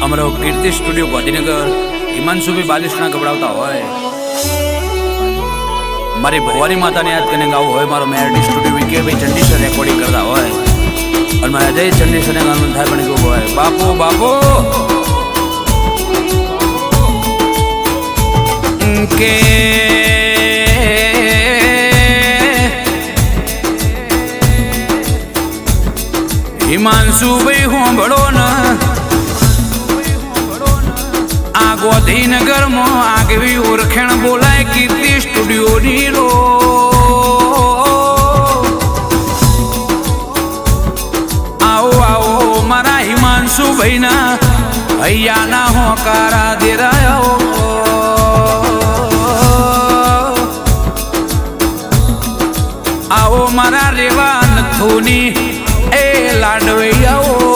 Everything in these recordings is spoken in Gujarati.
અમારો કીર્તિ સ્ટુડિયો ગાંધીનગર હિમાંશુભાઈ બાલિશના ગબડાવતા હોય, મારી ભવાની માતાને યાદ કરીને ગાવું હોય, મારો મેરડી સ્ટુડિયો વિકેભાઈ ચંડીસર રેકોર્ડિંગ કરતા હોય અને મારે અજય ચંડીસરને ગાવાનું થાય પણ કેવું હોય, બાપો બાપો કે હિમાંશુભાઈ હોંભળો ને આ ગાંધીનગરમાં આગવી ઓળખાણ બોલાય કીર્તિ સ્ટુડિયોની રો આવો આવો મારા હિમાંશુભાઈ ના હૈયાના હોકારા દેરાયો આવો મારા રેવા નથોની એ લાડવૈયાઓ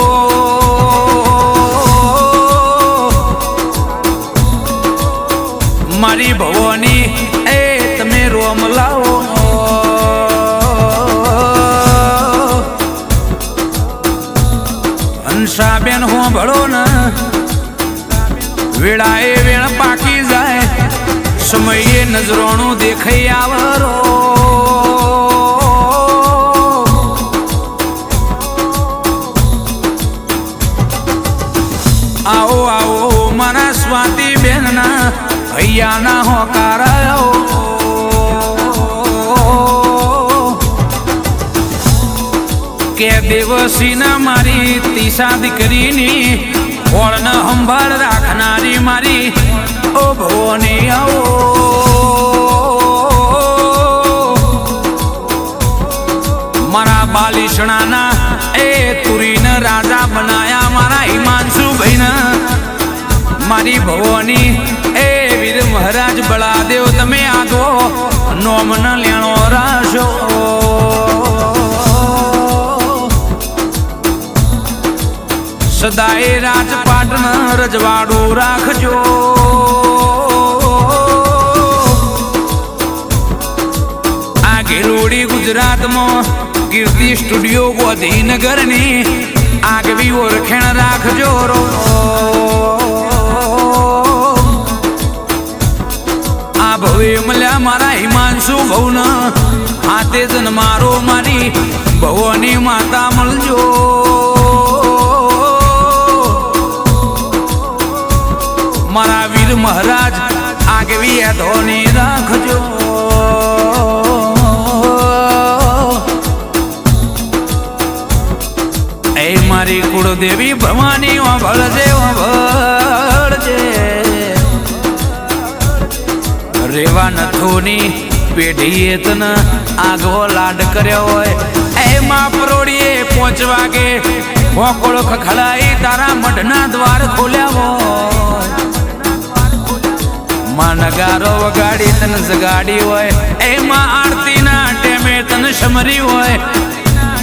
મારી ભવાની એ તમે રોમ લાવો હંસાબેન હોંભળો ને વેળાએ વેળ પાકી જાય સમયે નજરોનું દેખાઈ આવરો આવો આવો મારા સ્વાતિ બેન ના હૈયાના હોકારાઓ કે દેવસી ના મારી તીસા દીકરીની ઓળને સંભાળ રાખનારી મારી ઓ ભવાની આવો મારા બાલિશણાના એ તુરીને રાજા બનાયા મારા હિમાંશુભાઈ ને મારી ભવાની એ વીર મહારાજ બળાદેવ તમે આગો નોમન લેણો રાશો સદાય રાજપાટન રજવાડું રાખજો આ ગેલોડી ગુજરાતમાં કીર્તિ સ્ટુડિયો ગાંધીનગરની આગવી ઓળખાણ રાખજો રો આ ભવે મળ્યા મારા હિમાંશુ ભવન હાથે જન મારો મારી ભવાની માતા મળજો મારા વીર મહારાજ આગવી ધોની રાખજો એ મારી કુળદેવી ભવાની ભળજે ભળજે રેવા નથોની પેઢીએ તને આગો લાડ કર્યો હોય એ માં પરોડીએ 5 વાગે હોકોળો ખખડાઈ તારા મઢના દ્વાર ખોલ્યા હોય માં નગારો વગાડી તને જગાડી હોય એમાં આરતી ના ટેમે તને સમરી હોય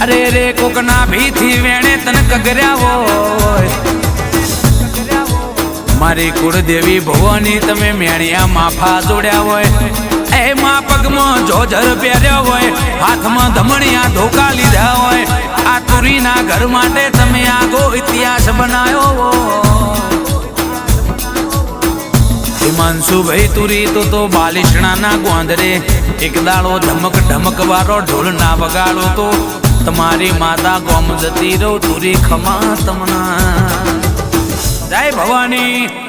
અરે રે કોકના ભીથી વેણે તને કગર્યા હોય મારી કુળદેવી ભવાની તમે મેણિયા માફા જોડ્યા હોય એમાં પગમાં જોજર પહેર્યા હોય હાથમાં ધમણિયા ધોકા લીધા હોય આ તુરીના ઘર માટે તમે આગો ઇતિહાસ બનાવ્યો હોય હિમાંશુભાઈ તુરી તો બાલિશણાના ગોંદરે એક દાડો ધમક ધમક વાળો ઢોલ ના વગાડો તો તમારી માતા ગોમ જતી રહો તુરી ખમા તમના જય ભવાની।